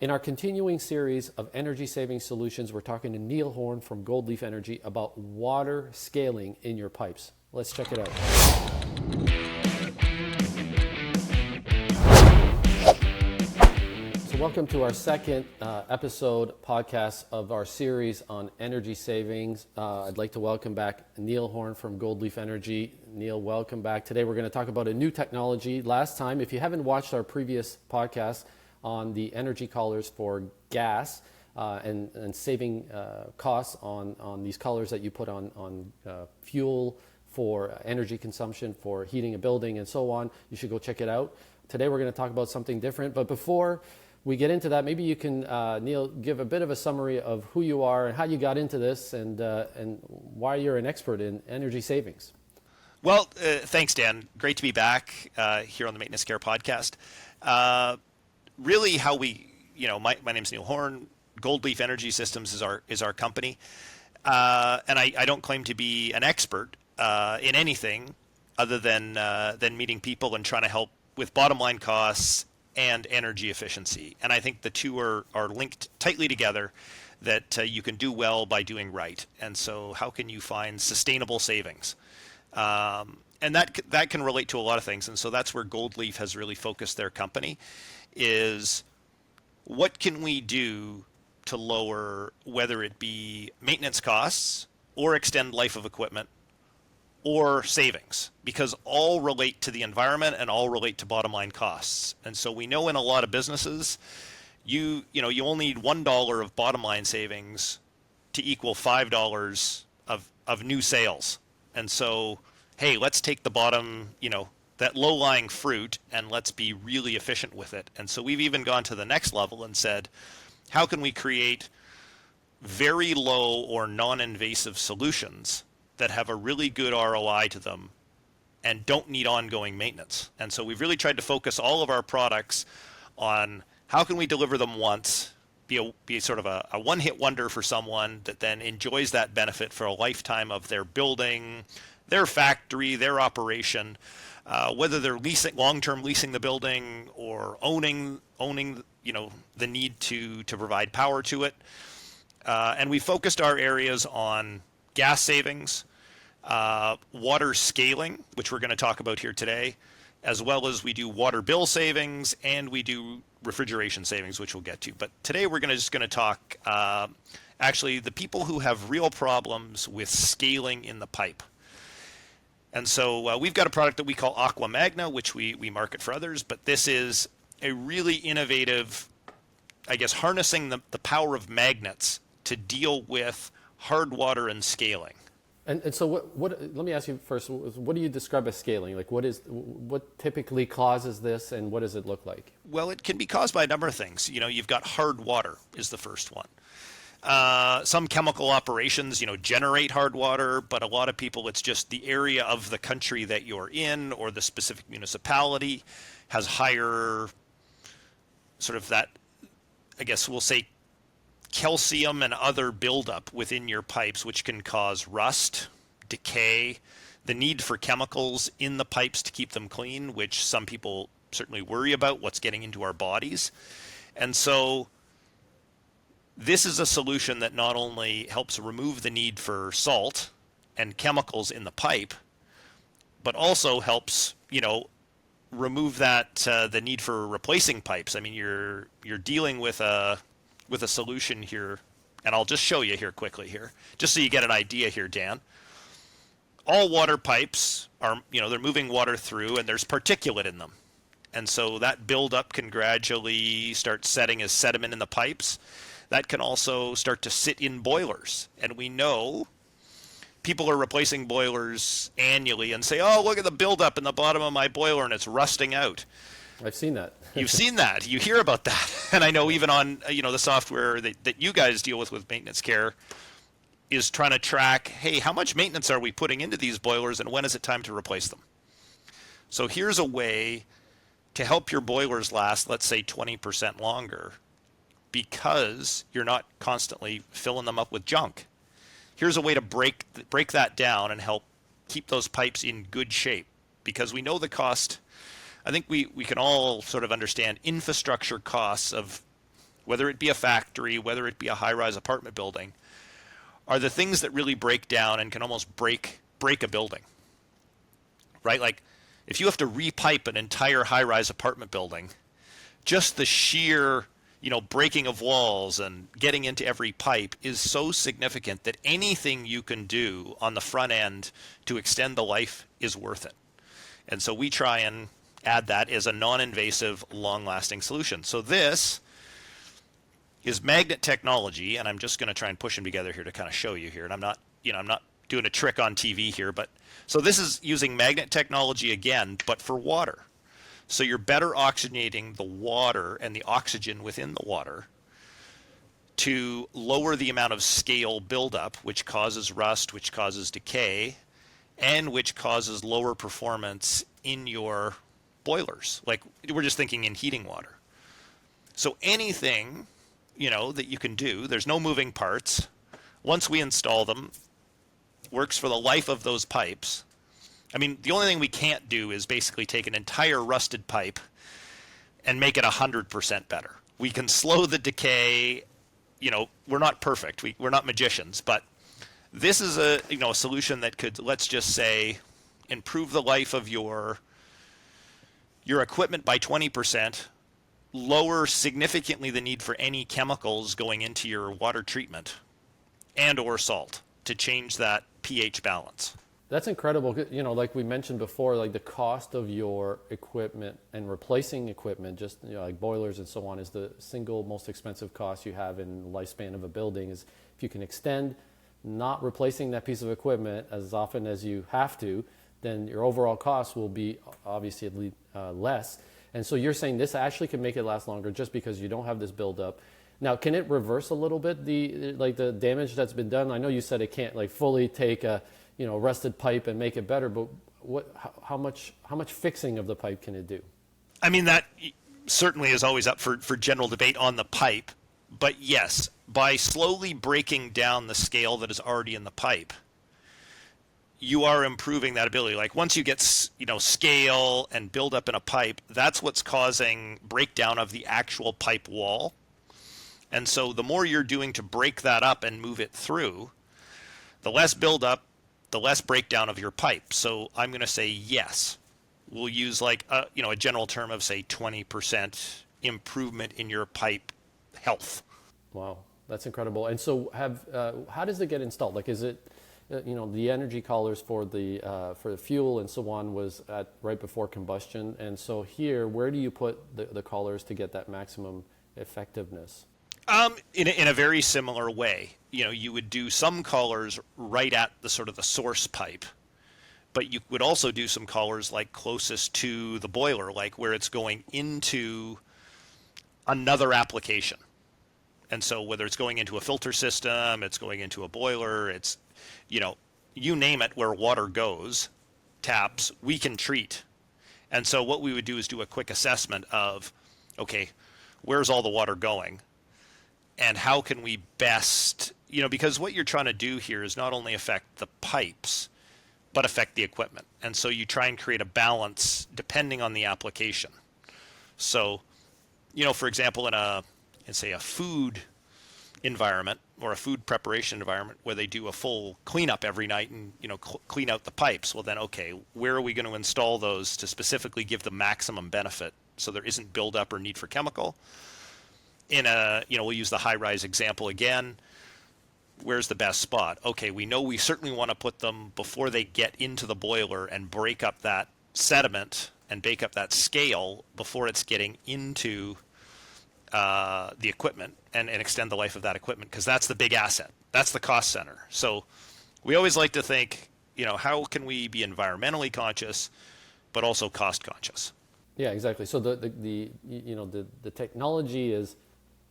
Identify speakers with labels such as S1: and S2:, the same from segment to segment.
S1: In our continuing series of energy saving solutions, we're talking to Neil Horne from Gold Leaf Energy about water scaling in your pipes. Let's check it out. So welcome to our second episode podcast of our series on energy savings. I'd like to welcome back Neil Horne from Gold Leaf Energy. Neil, welcome back. Today we're going to talk about a new technology. Last time, if you haven't watched our previous podcast on the energy collars for gas and saving costs on these collars that you put on fuel for energy consumption, for heating a building and so on, you should go check it out. Today we're going to talk about something different, but before we get into that, maybe you can, Neil, give a bit of a summary of who you are and how you got into this and why you're an expert in energy savings.
S2: Well, thanks, Dan. Great to be back here on the Maintenance Care Podcast. Really how we, my name's Neil Horne. Gold Leaf Energy Systems is our company. And I don't claim to be an expert in anything other than meeting people and trying to help with bottom line costs and energy efficiency. And I think the two are linked tightly together, that you can do well by doing right. And so how can you find sustainable savings? And that can relate to a lot of things. And so that's where Gold Leaf has really focused their company, is what can we do to lower, whether it be maintenance costs or extend life of equipment or savings, because all relate to the environment and all relate to bottom line costs. And so we know in a lot of businesses, you only need $1 of bottom line savings to equal $5 of new sales. And so, hey, let's take the bottom, that low-lying fruit, and let's be really efficient with it. And so we've even gone to the next level and said, how can we create very low or non-invasive solutions that have a really good ROI to them and don't need ongoing maintenance? And so we've really tried to focus all of our products on how can we deliver them once, be sort of a one-hit wonder for someone that then enjoys that benefit for a lifetime of their building, their factory, their operation, whether they're long-term leasing the building or owning the need to provide power to it. And we focused our areas on gas savings, water scaling, which we're going to talk about here today, as well as we do water bill savings and we do refrigeration savings, which we'll get to. But today we're just going to talk actually the people who have real problems with scaling in the pipe. And so we've got a product that we call Aqua Magna, which we market for others, but this is a really innovative, I guess, harnessing the power of magnets to deal with hard water and scaling.
S1: And so what? Let me ask you first, what do you describe as scaling? Like what typically causes this and what does it look like?
S2: Well, it can be caused by a number of things. You've got hard water is the first one. Some chemical operations, generate hard water, but a lot of people, it's just the area of the country that you're in or the specific municipality has higher sort of that, I guess we'll say, calcium and other buildup within your pipes, which can cause rust, decay, the need for chemicals in the pipes to keep them clean, which some people certainly worry about what's getting into our bodies. And so this is a solution that not only helps remove the need for salt and chemicals in the pipe, but also helps, remove that the need for replacing pipes. I mean, you're dealing with a solution here, and I'll just show you here quickly here, just so you get an idea here, Dan. All water pipes are, they're moving water through, and there's particulate in them. And so that buildup can gradually start setting as sediment in the pipes. That can also start to sit in boilers. And we know people are replacing boilers annually and say, oh, look at the buildup in the bottom of my boiler and it's rusting out.
S1: I've seen that.
S2: You've seen that. You hear about that. And I know even on the software that you guys deal with maintenance care is trying to track, hey, how much maintenance are we putting into these boilers and when is it time to replace them? So here's a way to help your boilers last, let's say 20% longer, because you're not constantly filling them up with junk. Here's a way to break that down and help keep those pipes in good shape, because we know the cost. I think we can all sort of understand infrastructure costs of whether it be a factory, whether it be a high-rise apartment building, are the things that really break down and can almost break a building, right? Like if you have to repipe an entire high-rise apartment building, just the sheer, breaking of walls and getting into every pipe is so significant that anything you can do on the front end to extend the life is worth it. And so we try and add that as a non-invasive, long-lasting solution. So this is magnet technology, and I'm just going to try and push them together here to kind of show you here. And I'm not doing a trick on TV here, but so this is using magnet technology again, but for water. So you're better oxygenating the water and the oxygen within the water to lower the amount of scale buildup, which causes rust, which causes decay, and which causes lower performance in your boilers. Like we're just thinking in heating water. So anything, that you can do, there's no moving parts. Once we install them, works for the life of those pipes. I mean, the only thing we can't do is basically take an entire rusted pipe and make it 100% better. We can slow the decay. We're not perfect. We're not magicians, but this is a solution that could, let's just say, improve the life of your equipment by 20%, lower significantly the need for any chemicals going into your water treatment and or salt to change that pH balance.
S1: That's incredible. Like we mentioned before, like the cost of your equipment and replacing equipment, just like boilers and so on, is the single most expensive cost you have in the lifespan of a building. Is if you can extend not replacing that piece of equipment as often as you have to, then your overall cost will be obviously less. And so you're saying this actually can make it last longer just because you don't have this buildup. Now, can it reverse a little bit the damage that's been done? I know you said it can't like fully take a rusted pipe and make it better, but how much fixing of the pipe can it do?
S2: I mean, that certainly is always up for general debate on the pipe. But yes, by slowly breaking down the scale that is already in the pipe, you are improving that ability. Like once you get, scale and build up in a pipe, that's what's causing breakdown of the actual pipe wall. And so the more you're doing to break that up and move it through, the less buildup, the less breakdown of your pipe. So I'm going to say yes. We'll use like a general term of say 20% improvement in your pipe health.
S1: Wow, that's incredible. And so how does it get installed? Like, is it the energy collars for the fuel and so on was at right before combustion, and so here, where do you put the collars to get that maximum effectiveness?
S2: In a very similar way, you would do some collars right at the sort of the source pipe, but you would also do some collars like closest to the boiler, like where it's going into another application. And so whether it's going into a filter system, it's going into a boiler, it's, you name it, where water goes, taps, we can treat. And so what we would do is do a quick assessment of, okay, where's all the water going? And how can we best, because what you're trying to do here is not only affect the pipes, but affect the equipment. And so you try and create a balance depending on the application. So, for example, in say a food environment or a food preparation environment where they do a full cleanup every night and clean out the pipes, well then, okay, where are we going to install those to specifically give the maximum benefit so there isn't buildup or need for chemical? We'll use the high-rise example again. Where's the best spot? Okay, we know we certainly want to put them before they get into the boiler and break up that sediment and bake up that scale before it's getting into the equipment and extend the life of that equipment, because that's the big asset. That's the cost center. So we always like to think, how can we be environmentally conscious, but also cost conscious?
S1: Yeah, exactly. So the technology is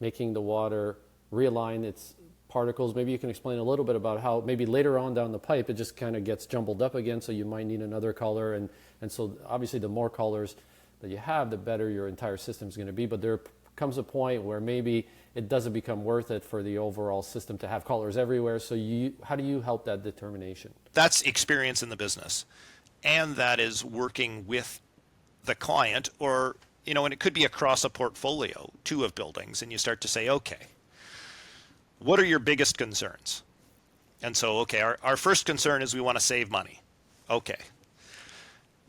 S1: making the water realign its particles. Maybe you can explain a little bit about how maybe later on down the pipe it just kind of gets jumbled up again, so you might need another color, and so obviously the more colors that you have, the better your entire system is going to be. But there comes a point where maybe it doesn't become worth it for the overall system to have colors everywhere. So how do you help that determination?
S2: That's experience in the business, and that is working with the client or and it could be across a portfolio too of buildings, and you start to say, okay, what are your biggest concerns? And so, okay, our first concern is we want to save money. Okay.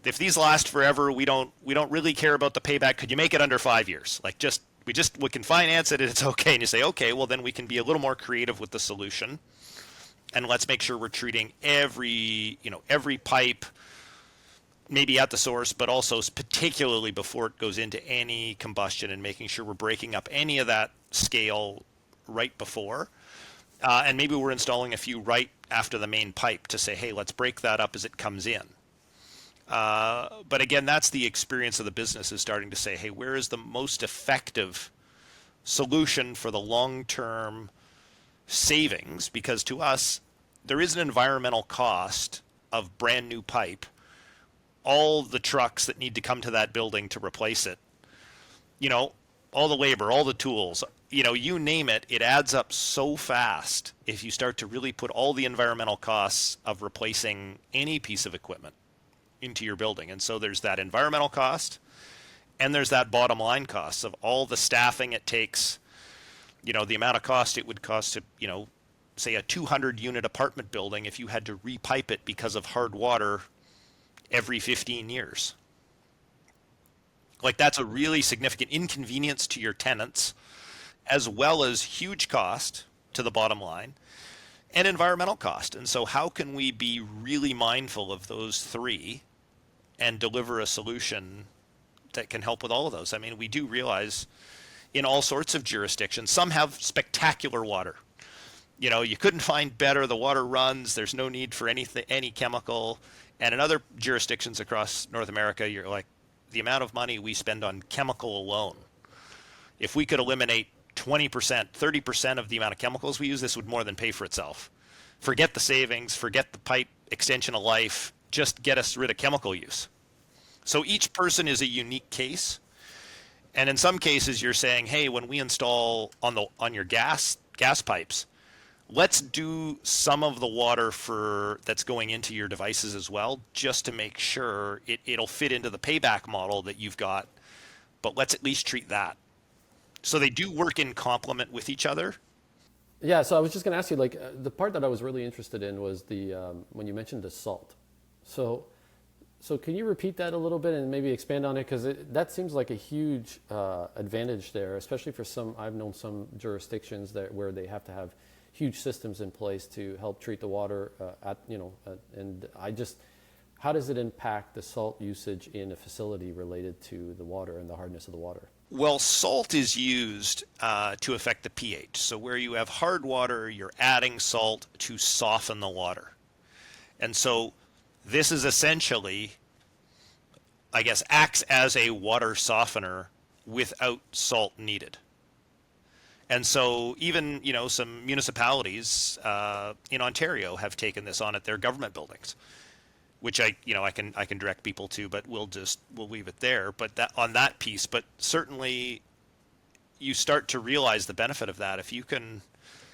S2: If these last forever, we don't really care about the payback. Could you make it under 5 years? Like we can finance it and it's okay. And you say, okay, well then we can be a little more creative with the solution. And let's make sure we're treating every pipe, maybe at the source, but also particularly before it goes into any combustion, and making sure we're breaking up any of that scale right before. And maybe we're installing a few right after the main pipe to say, hey, let's break that up as it comes in. But again, that's the experience of the business, is starting to say, hey, where is the most effective solution for the long-term savings? Because to us, there is an environmental cost of brand new pipe, all the trucks that need to come to that building to replace it, all the labor, all the tools, you name it, it adds up so fast if you start to really put all the environmental costs of replacing any piece of equipment into your building. And so there's that environmental cost, and there's that bottom line cost of all the staffing it takes, the amount of cost it would cost to, say a 200 unit apartment building if you had to repipe it because of hard water every 15 years. Like, that's a really significant inconvenience to your tenants, as well as huge cost to the bottom line and environmental cost. And so how can we be really mindful of those three and deliver a solution that can help with all of those? I mean, we do realize in all sorts of jurisdictions, some have spectacular water. You couldn't find better. The water runs. There's no need for any chemical. And in other jurisdictions across North America, you're like, the amount of money we spend on chemical alone, if we could eliminate 20%, 30% of the amount of chemicals we use, this would more than pay for itself. Forget the savings, forget the pipe extension of life, just get us rid of chemical use. So each person is a unique case. And in some cases, you're saying, hey, when we install on your gas pipes, let's do some of the water that's going into your devices as well, just to make sure it'll fit into the payback model that you've got. But let's at least treat that. So they do work in complement with each other.
S1: Yeah, so I was just going to ask you, the part that I was really interested in was when you mentioned the salt. So can you repeat that a little bit and maybe expand on it? Because that seems like a huge advantage there, especially for I've known some jurisdictions where they have to have huge systems in place to help treat the water how does it impact the salt usage in a facility related to the water and the hardness of the water?
S2: Well, salt is used to affect the pH. So where you have hard water, you're adding salt to soften the water. And so this is essentially, I guess, acts as a water softener without salt needed. And so even, some municipalities in Ontario have taken this on at their government buildings, which I can direct people to, but we'll leave it there. But on that piece, but certainly you start to realize the benefit of that. If you can,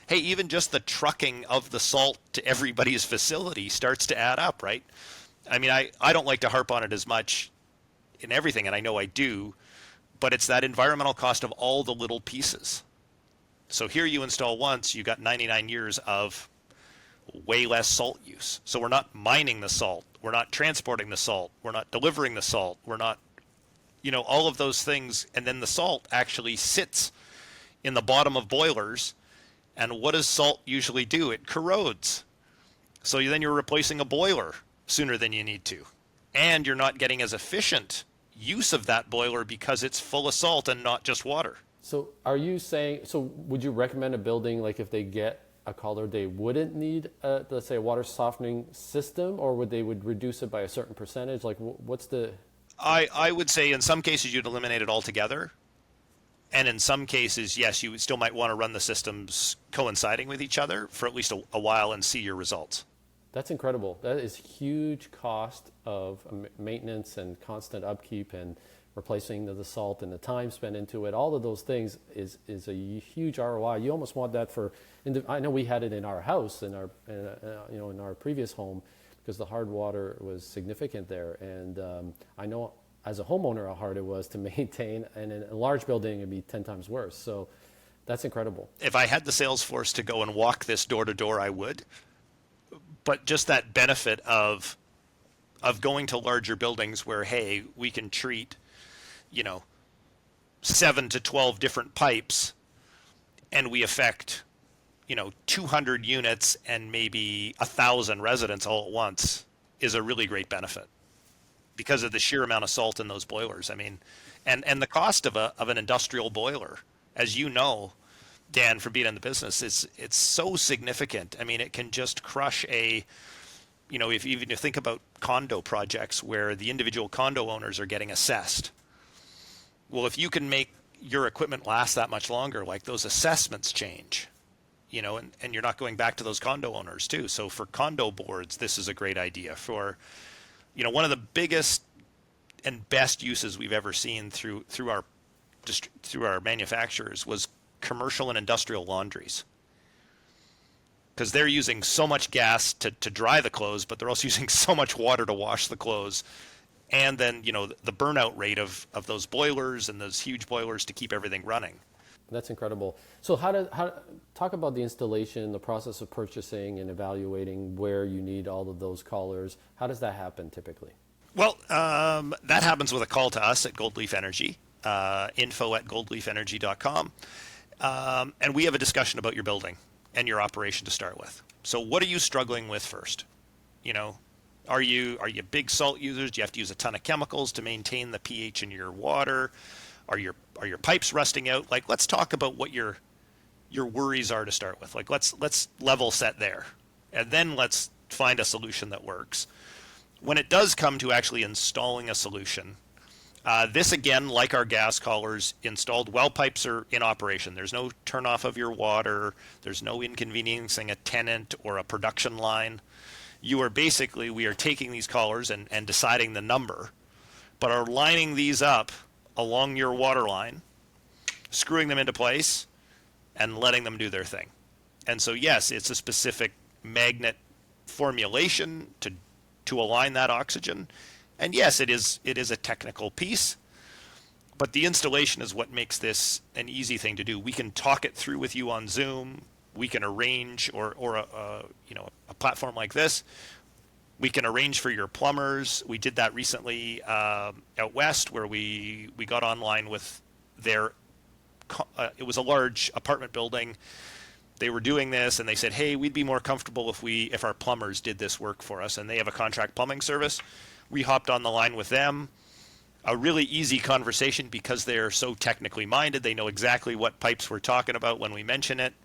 S2: hey, even just the trucking of the salt to everybody's facility starts to add up, right? I mean, I don't like to harp on it as much in everything, and I know I do, but it's that environmental cost of all the little pieces. So here you install once, you got 99 years of way less salt use. So we're not mining the salt. We're not transporting the salt. We're not delivering the salt. We're not, all of those things. And then the salt actually sits in the bottom of boilers. And what does salt usually do? It corrodes. So then you're replacing a boiler sooner than you need to. And you're not getting as efficient use of that boiler because it's full of salt and not just water.
S1: So would you recommend a building, like if they get a color, they wouldn't need, let's say, a water softening system, or would reduce it by a certain percentage? Like, what's the...
S2: I would say in some cases you'd eliminate it altogether. And in some cases, yes, you still might want to run the systems coinciding with each other for at least a while and see your results.
S1: That's incredible. That is huge cost of maintenance and constant upkeep and replacing the salt and the time spent into it. All of those things is a huge ROI. You almost want that I know we had it in our house, in our previous home, because the hard water was significant there. And I know as a homeowner how hard it was to maintain, and in a large building it'd be 10 times worse. So that's incredible.
S2: If I had the sales force to go and walk this door to door, I would. But just that benefit of going to larger buildings where, hey, we can treat, 7 to 12 different pipes, and we affect 200 units and maybe 1,000 residents all at once, is a really great benefit because of the sheer amount of salt in those boilers. I mean, and the cost of an industrial boiler, as you know, Dan, from being in the business, it's so significant. I mean, it can just crush if you think about condo projects where the individual condo owners are getting assessed. Well, if you can make your equipment last that much longer, like those assessments change, and you're not going back to those condo owners too. So for condo boards, this is a great idea. For, one of the biggest and best uses we've ever seen through our manufacturers was commercial and industrial laundries, because they're using so much gas to dry the clothes, but they're also using so much water to wash the clothes. And then, the burnout rate of those boilers and those huge boilers to keep everything running.
S1: That's incredible. So talk about the installation, the process of purchasing and evaluating where you need all of those collars. How does that happen typically?
S2: Well, that happens with a call to us at Goldleaf Energy, info@goldleafenergy.com. And we have a discussion about your building and your operation to start with. So what are you struggling with first? Are you big salt users? Do you have to use a ton of chemicals to maintain the pH in your water? Are your pipes rusting out? Like, let's talk about what your worries are to start with. Like, let's level set there, and then let's find a solution that works. When it does come to actually installing a solution, this again, like our gas collars, installed well pipes are in operation. There's no turn off of your water. There's no inconveniencing a tenant or a production line. We are taking these collars and deciding the number, but are lining these up along your water line, screwing them into place, and letting them do their thing. And so, yes, it's a specific magnet formulation to align that oxygen. And yes, it is a technical piece, but the installation is what makes this an easy thing to do. We can talk it through with you on Zoom. We can arrange, or a platform like this, we can arrange for your plumbers. We did that recently out west, where we got online with their. It was a large apartment building. They were doing this, and they said, "Hey, we'd be more comfortable if our plumbers did this work for us." And they have a contract plumbing service. We hopped on the line with them. A really easy conversation because they're so technically minded. They know exactly what pipes we're talking about when we mention it.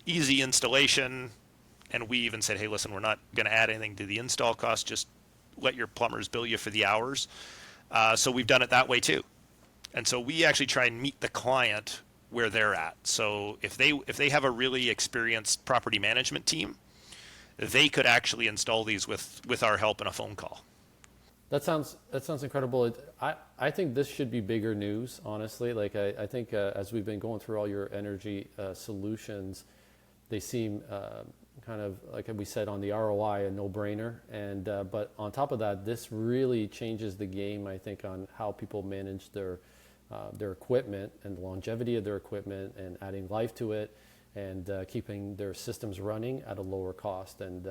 S2: Easy installation. And we even said, hey, listen, we're not going to add anything to the install cost. Just let your plumbers bill you for the hours. So we've done it that way too. And so we actually try and meet the client where they're at. So if they have a really experienced property management team, they could actually install these with our help in a phone call.
S1: That sounds incredible. I think this should be bigger news, honestly. Like I think as we've been going through all your energy solutions, they seem kind of, like we said, on the ROI, a no-brainer. And but on top of that, this really changes the game, I think, on how people manage their equipment and the longevity of their equipment, and adding life to it, and keeping their systems running at a lower cost. And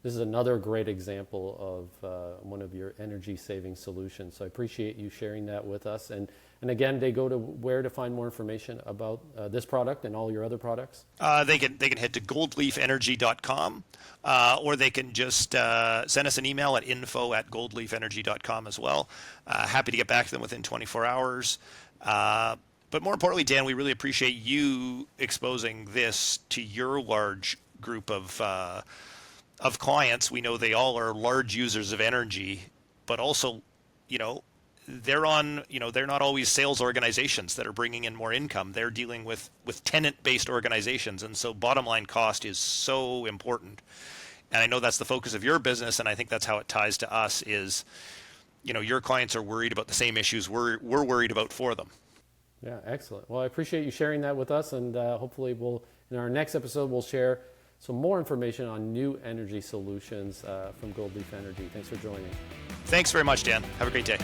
S1: this is another great example of one of your energy saving solutions. So I appreciate you sharing that with us. And again, they go to where to find more information about this product and all your other products?
S2: They can head to goldleafenergy.com, or they can just send us an email at info@goldleafenergy.com as well. Happy to get back to them within 24 hours. But more importantly, Dan, we really appreciate you exposing this to your large group of clients. We know they all are large users of energy, but also, they're not always sales organizations that are bringing in more income. They're dealing with tenant-based organizations. And so bottom line cost is so important. And I know that's the focus of your business. And I think that's how it ties to us is, your clients are worried about the same issues we're worried about for them.
S1: Yeah, excellent. Well, I appreciate you sharing that with us. And hopefully in our next episode, we'll share some more information on new energy solutions from Goldleaf Energy. Thanks for joining.
S2: Thanks very much, Dan. Have a great day.